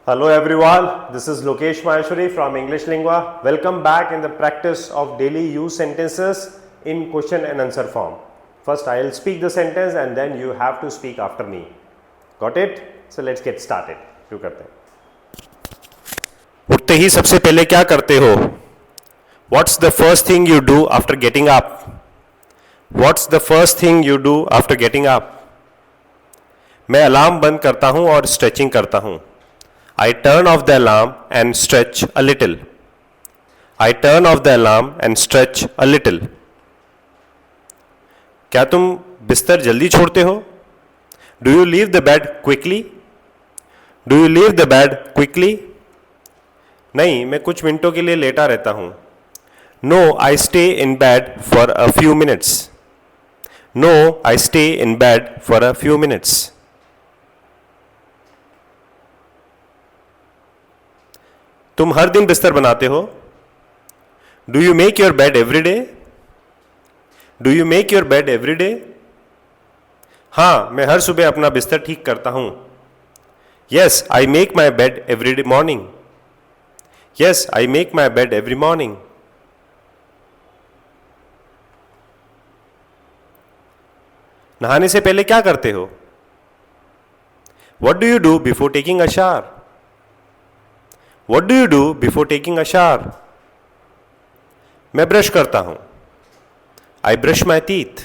Hello everyone, this is Lokesh Maheshwari from English Lingua. Welcome back in the practice of daily use sentences in question and answer form. First I will speak the sentence and then you have to speak after me. Got it? So let's get started. शुरू करते हैं. उठते ही सबसे पहले क्या करते हो? What's the first thing you do after getting up? What's the first thing you do after getting up? मैं अलार्म बंद करता हूं और स्ट्रेचिंग करता हूं. I turn off the alarm and stretch a little. I turn off the alarm and stretch a little. क्या तुम बिस्तर जल्दी छोड़ते हो? Do you leave the bed quickly? Do you leave the bed quickly? नहीं, मैं कुछ मिनटों के लिए लेटा रहता हूं. No, I stay in bed for a few minutes. No, I stay in bed for a few minutes. तुम हर दिन बिस्तर बनाते हो? Do you make your bed every day? Do you make your bed every day? हाँ, मैं हर सुबह अपना बिस्तर ठीक करता हूं. Yes, I make my bed every day morning. Yes, I make my bed every morning. नहाने से पहले क्या करते हो? What do you do before taking a shower? What do you do before taking a shower? मैं brush करता हूं. I brush my teeth.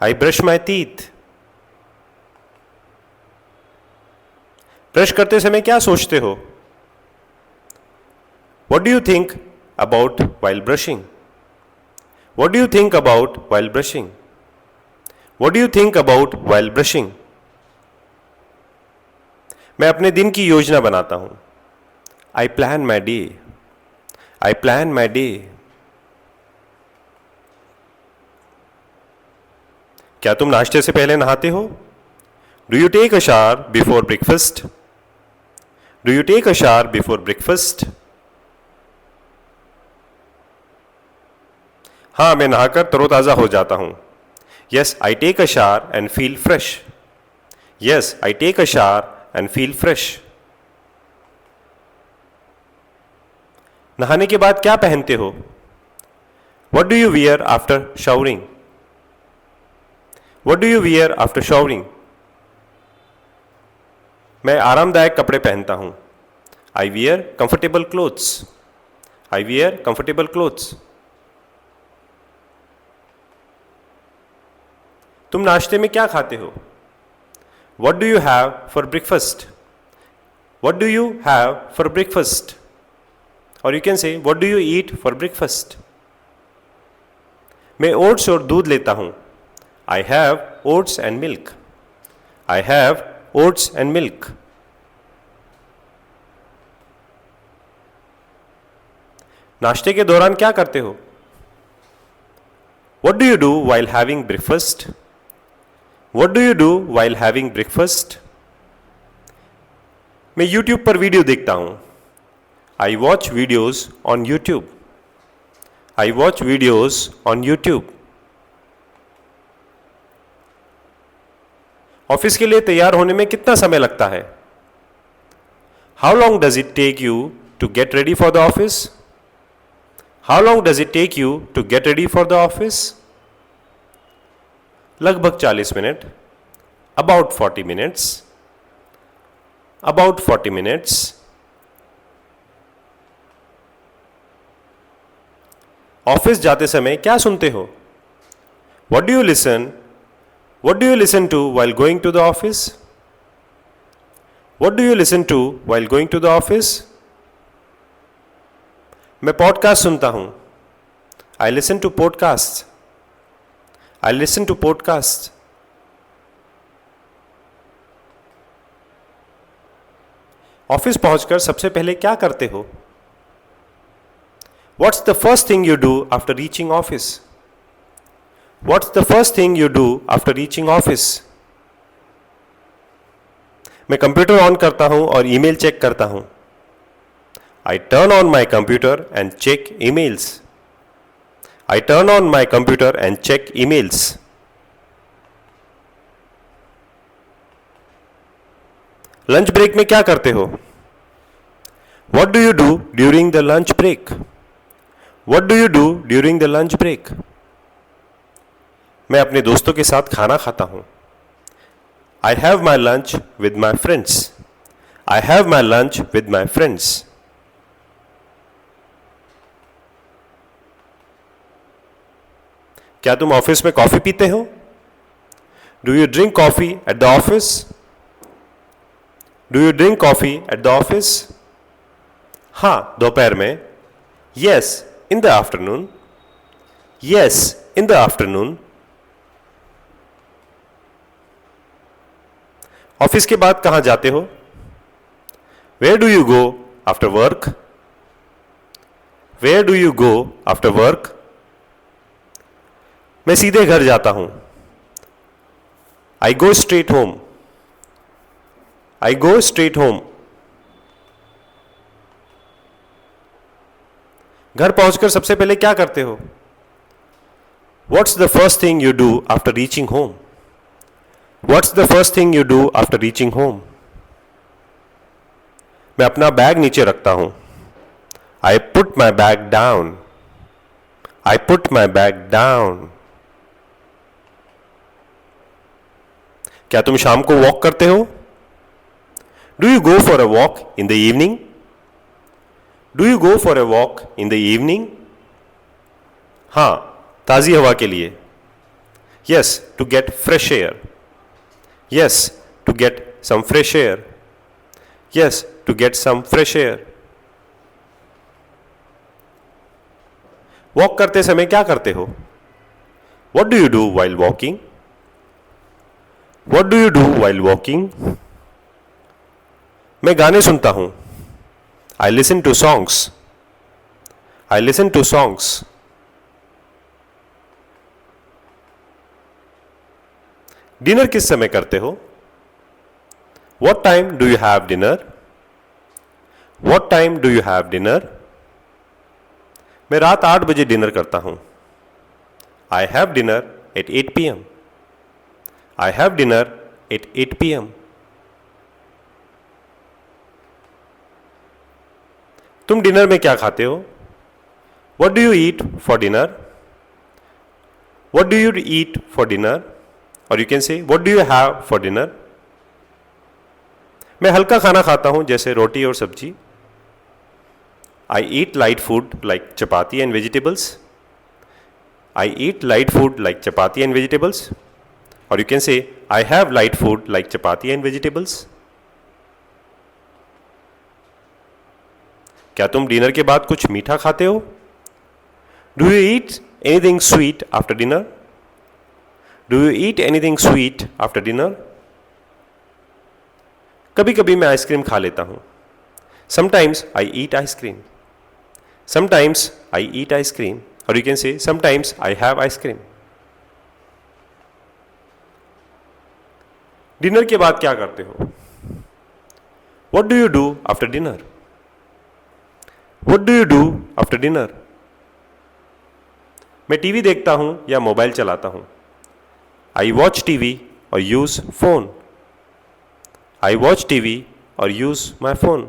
I brush my teeth. Brush करते समय क्या सोचते हो? What do you think about while brushing? What do you think about while brushing? What do you think about while brushing? मैं अपने दिन की योजना बनाता हूं. I plan my day. I plan my day. क्या तुम नाश्ते से पहले नहाते हो? Do you take a shower before breakfast? Do you take a shower before breakfast? हाँ, मैं नहाकर तरोताजा हो जाता हूं. Yes, I take a shower and feel fresh. Yes, I take a shower and feel fresh. नहाने के बाद क्या पहनते हो? What do you wear after showering? What do you wear after showering? मैं आरामदायक कपड़े पहनता हूं. I wear comfortable clothes. I wear comfortable clothes. तुम नाश्ते में क्या खाते हो? What do you have for breakfast? What do you have for breakfast? और you can say, what do you eat for breakfast? मैं ओट्स और दूध लेता हूं. I have oats and milk. I have oats and milk. नाश्ते के दौरान क्या करते हो? What do you do while having breakfast? What do you do while having breakfast? मैं YouTube पर वीडियो देखता हूं. I watch videos on YouTube. I watch videos on YouTube. Office के लिए तैयार होने में कितना समय लगता है? How long does it take you to get ready for the office? How long does it take you to get ready for the office? लगभग 40 minute. About 40 minutes. About 40 minutes. Office जाते समय क्या सुनते हो? What do you listen? What do you listen to while going to the office? What do you listen to while going to the office? मैं podcast सुनता हूं. I listen to podcasts. I listen to podcasts. Office पहुंचकर सबसे पहले क्या करते हो? What's the first thing you do after reaching office? What's the first thing you do after reaching office? मैं कंप्यूटर ऑन करता हूं और ईमेल चेक करता हूं. I turn on my computer and check emails. I turn on my computer and check emails. Lunch break में क्या करते हो? What do you do during the lunch break? What do you do during the lunch break? मैं अपने दोस्तों के साथ खाना खाता हूं. I have my lunch with my friends. I have my lunch with my friends. क्या तुम ऑफिस में कॉफी पीते हो? Do you drink coffee at the office? Do you drink coffee at the office? हाँ, दोपहर में. Yes, in the afternoon. Yes, in the afternoon. Office के बाद कहां जाते हो? Where do you go after work? Where do you go after work? मैं सीधे घर जाता हूं. I go straight home. I go straight home. घर पहुंचकर सबसे पहले क्या करते हो? What's the first thing you do after reaching home? What's the first thing you do after reaching home? मैं अपना बैग नीचे रखता हूं. I put my bag down. I put my bag down. क्या तुम शाम को वॉक करते हो? Do you go for a walk in the evening? Do you go for a walk in the evening? हाँ, ताजी हवा के लिए. Yes, to get fresh air. Yes, to get some fresh air. Yes, to get some fresh air. Walk करते समय क्या करते हो? What do you do while walking? What do you do while walking? मैं गाने सुनता हूं. I listen to songs. I listen to songs. Dinner किस समय करते हो? What time do you have dinner? What time do you have dinner? मैं रात 8 बजे डिनर करता हूं. I have dinner at 8 p.m. I have dinner at 8 p.m. तुम डिनर में क्या खाते हो? What do you eat for dinner? What do you eat for dinner? Or you can say, what do you have for dinner? मैं हल्का खाना खाता हूं जैसे रोटी और सब्जी. I eat light food like chapati and vegetables. I eat light food like chapati and vegetables. Or you can say, I have light food like chapati and vegetables. क्या तुम डिनर के बाद कुछ मीठा खाते हो? Do you eat anything sweet after dinner? Do you eat anything sweet after dinner? कभी कभी मैं आइसक्रीम खा लेता हूं. Sometimes I eat ice cream. Sometimes I eat ice cream. Or you can say, sometimes I have ice cream. Dinner के बाद क्या करते हो? What do you do after dinner? What do you do after dinner? मैं TV देखता हूं या mobile चलाता हूं. I watch TV or use phone. I watch TV or use my phone.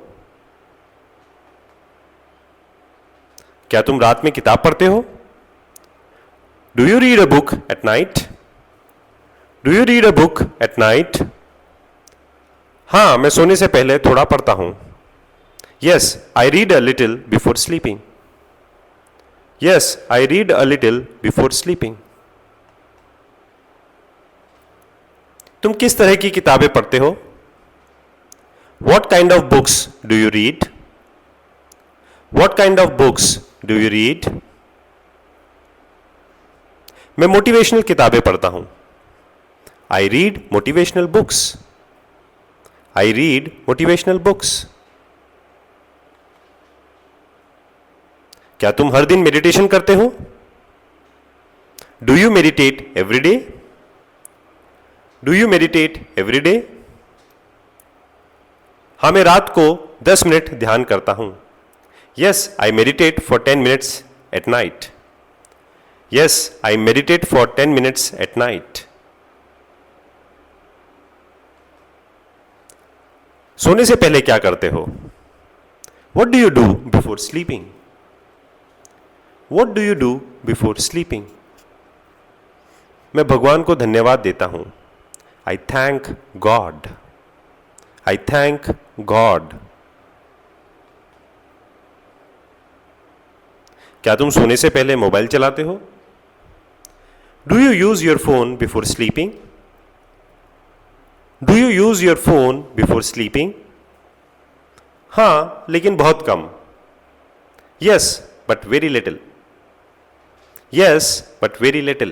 क्या तुम रात में किताब पढ़ते हो? Do you read a book at night? Do you read a book at night? हाँ, मैं सोने से पहले थोड़ा पढ़ता हूं. Yes, I read a little before sleeping. Yes, I read a little before sleeping. तुम किस तरह की किताबें पढ़ते हो? What kind of books do you read? What kind of books do you read? मैं मोटिवेशनल किताबें पढ़ता हूं. I read motivational books. I read motivational books. क्या तुम हर दिन मेडिटेशन करते हो? Do you meditate every day? Do you meditate every day? हाँ, मैं रात को 10 मिनट ध्यान करता हूं. Yes, I meditate for 10 minutes at night. Yes, I meditate for 10 minutes at night. सोने से पहले क्या करते हो? What do you do before sleeping? What do you do before sleeping? मैं भगवान को धन्यवाद देता हूं. I thank God. I thank God. क्या तुम सोने से पहले मोबाइल चलाते हो? Do you use your phone before sleeping? Do you use your phone before sleeping? हाँ, लेकिन बहुत कम. Yes, but very little. Yes, but very little.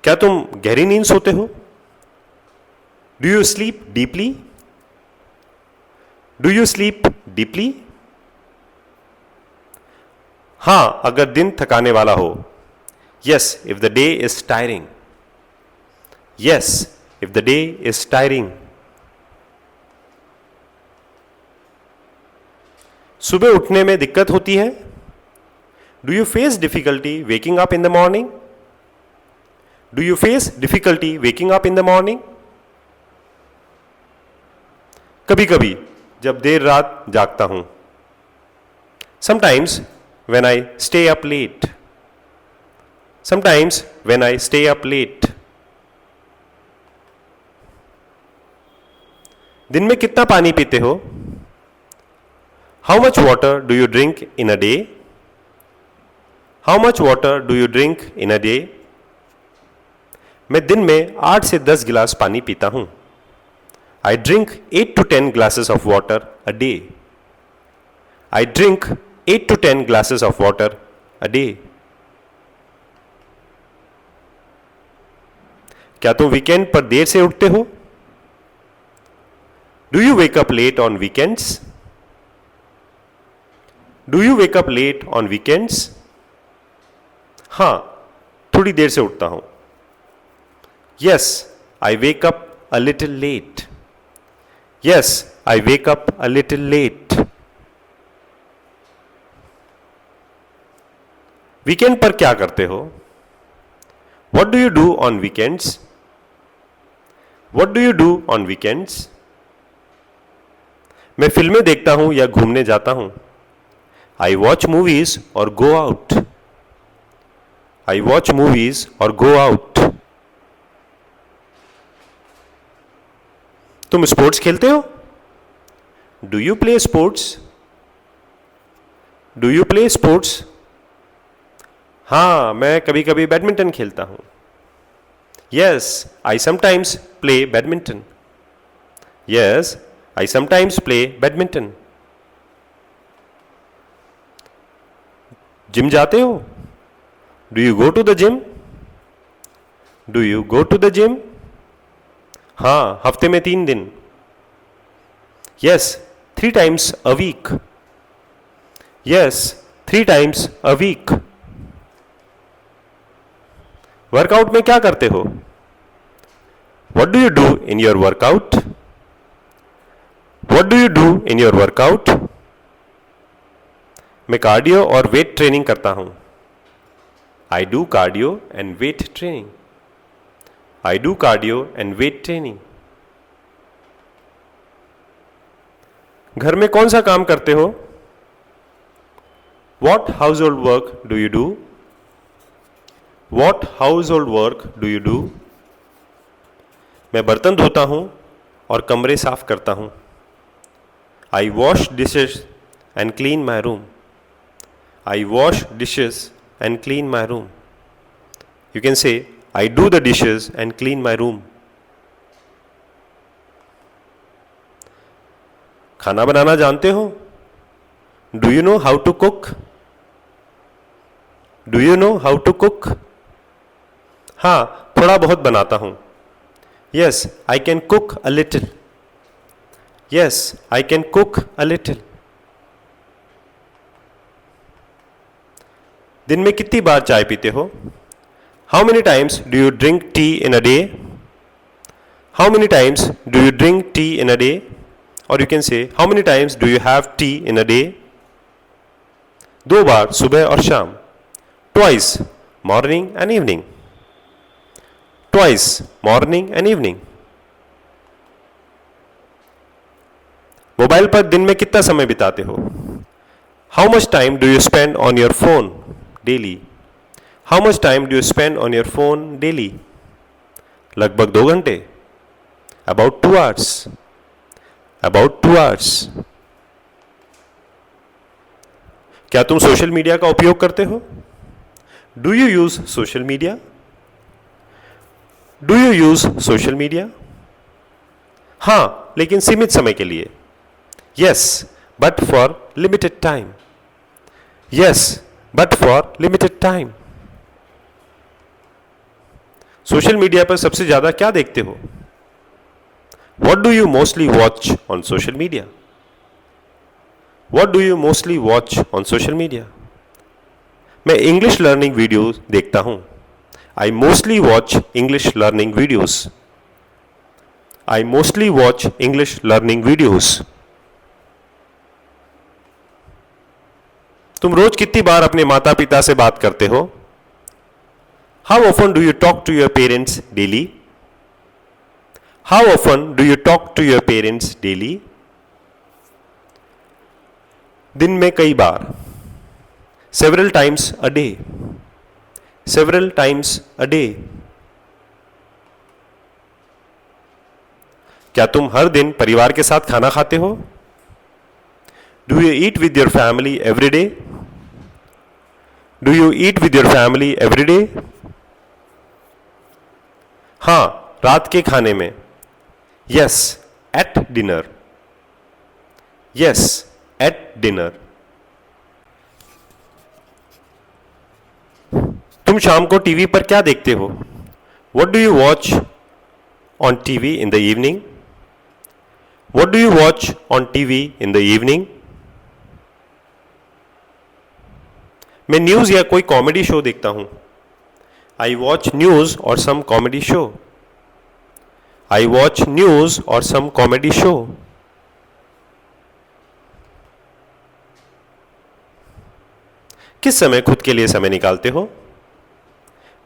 क्या तुम गहरी नींद सोते हो? Do you sleep deeply? Do you sleep deeply? हाँ, अगर दिन थकाने वाला हो. Yes, if the day is tiring. Yes, if the day is tiring. सुबह उठने में दिक्कत होती है? Do you face difficulty waking up in the morning? Do you face difficulty waking up in the morning? कभी कभी जब देर रात जागता हूं. Sometimes when I stay up late. Sometimes when I stay up late. दिन में कितना पानी पीते हो? How much water do you drink in a day? How much water do you drink in a day? मैं दिन में 8 से 10 गिलास पानी पीता हूं. I drink 8 to 10 glasses of water a day. I drink 8 to 10 glasses of water a day. क्या तुम वीकेंड पर देर से उठते हो? Do you wake up late on weekends? Do you wake up late on weekends? हाँ, थोड़ी देर से उठता हूं. Yes, I wake up a little late. Yes, I wake up a little late. Weekend पर क्या करते हो? What do you do on weekends? What do you do on weekends? मैं फिल्में देखता हूं या घूमने जाता हूं. I watch movies or go out. I watch movies or go out. तुम स्पोर्ट्स खेलते हो? Do you play sports? Do you play sports? हाँ, मैं कभी कभी बैडमिंटन खेलता हूं. Yes, I sometimes play badminton. Yes, I sometimes play badminton. Gym जाते हो? Do you go to the gym? Do you go to the gym? हाँ, हफ्ते में 3 दिन. Yes, 3 times a week. Yes, 3 times a week. Workout में क्या करते हो? What do you do in your workout? What do you do in your workout? मैं cardio और वेट ट्रेनिंग करता हूं. I do cardio and weight training. I do cardio and weight training. घर में कौन सा काम करते हो? What household work do you do? What household work do you do? मैं बर्तन धोता हूं और कमरे साफ करता हूं. I wash dishes and clean my room. I wash dishes and clean my room. You can say, I do the dishes and clean my room. खाना बनाना जानते हो? Do you know how to cook? Do you know how to cook? हाँ, थोड़ा बहुत बनाता हूं. Yes, I can cook a little. Yes, I can cook a little. दिन में कितनी बार चाय पीते हो? How many times do you drink tea in a day? How many times do you drink tea in a day? Or you can say, how many times do you have tea in a day? 2 बार, सुबह और शाम. Twice, morning and evening. Twice, morning and evening. Mobile पर दिन में कितना समय बिताते हो? How much time do you spend on your phone daily? How much time do you spend on your phone daily? लगभग 2 घंटे। About 2 hours. About 2 hours. क्या तुम सोशल मीडिया का उपयोग करते हो? Do you use social media? Do you use social media? हां, लेकिन सीमित समय के लिए। Yes, but for limited time. Yes, but for limited time. Social media पर सबसे ज्यादा क्या देखते हो? What do you mostly watch on social media? What do you mostly watch on social media? मैं इंग्लिश लर्निंग वीडियो देखता हूं। I mostly watch English learning videos. I mostly watch English learning videos. तुम रोज कितनी बार अपने माता पिता से बात करते हो? How often do you talk to your parents daily? How often do you talk to your parents daily? दिन में कई बार। Several times a day. Several times a day. क्या तुम हर दिन परिवार के साथ खाना खाते हो? Do you eat with your family every day? Do you eat with your family every day? हां, रात के खाने में। Yes, at dinner. Yes, at dinner. तुम शाम को टीवी पर क्या देखते हो? What do you watch on TV in the evening? What do you watch on TV in the evening? मैं न्यूज या कोई कॉमेडी शो देखता हूं। आई वॉच न्यूज और some comedy show. I watch news और सम कॉमेडी शो। किस समय खुद के लिए समय निकालते हो?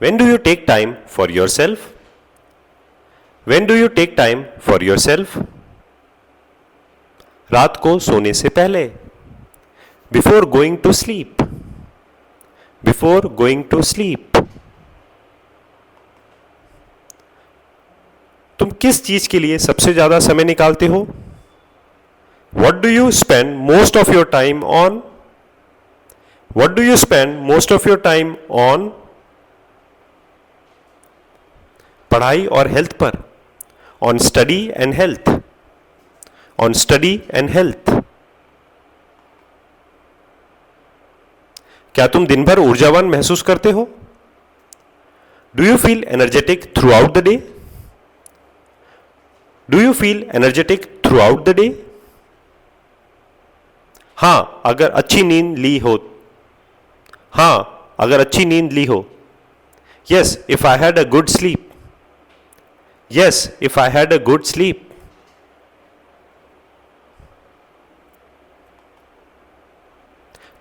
When do you take time for yourself? When do you take time for yourself? रात को सोने से पहले। Before going to sleep. Before going to sleep. तुम किस चीज के लिए सबसे ज्यादा समय निकालते हो? What do you spend most of your time on? What do you spend most of your time on? पढ़ाई और हेल्थ पर। On study and health. On study and health. क्या तुम दिन भर ऊर्जावान महसूस करते हो? Do you feel energetic through out the day? Do you feel energetic through out the day? हां, अगर अच्छी नींद ली हो। हां, अगर अच्छी नींद ली हो। Yes, if I had a good sleep. Yes, if I had a good sleep.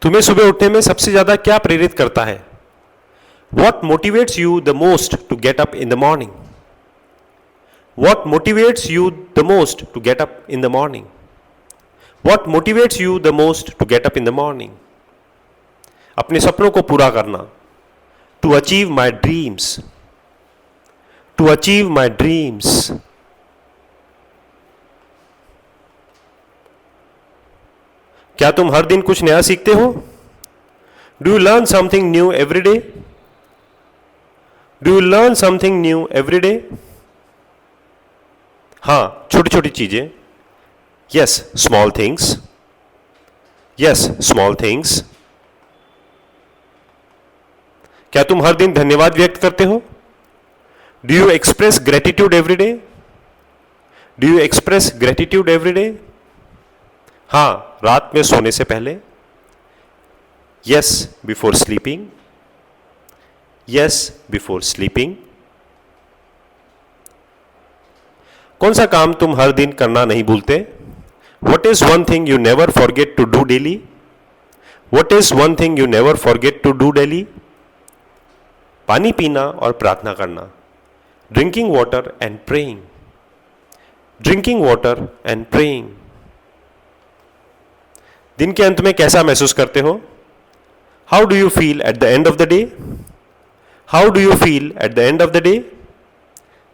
तुम्हें सुबह उठने में सबसे ज्यादा क्या प्रेरित करता है? What motivates you the most to get up in the morning? What motivates you the most to get up in the morning? What motivates you the most to get up in the morning? अपने सपनों को पूरा करना। To achieve my dreams. To achieve my dreams. क्या तुम हर दिन कुछ नया सीखते हो? Do you learn something new every day? Do you learn something new every day? हाँ, छोटी छोटी चीजें। Yes, small things. Yes, small things. क्या तुम हर दिन धन्यवाद व्यक्त करते हो? Do you express gratitude every day? Do you express gratitude every day? हाँ, रात में सोने से पहले। Yes, before sleeping. Yes, before sleeping. कौन सा काम तुम हर दिन करना नहीं भूलते? What is one thing you never forget to do daily? What is one thing you never forget to do daily? पानी पीना और प्रार्थना करना। Drinking water and praying. Drinking water and praying. दिन के अंत में कैसा महसूस करते हो? How do you feel at the end of the day? How do you feel at the end of the day?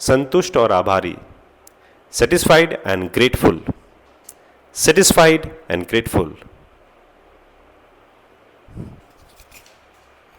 संतुष्ट और आभारी, satisfied and grateful, satisfied and grateful.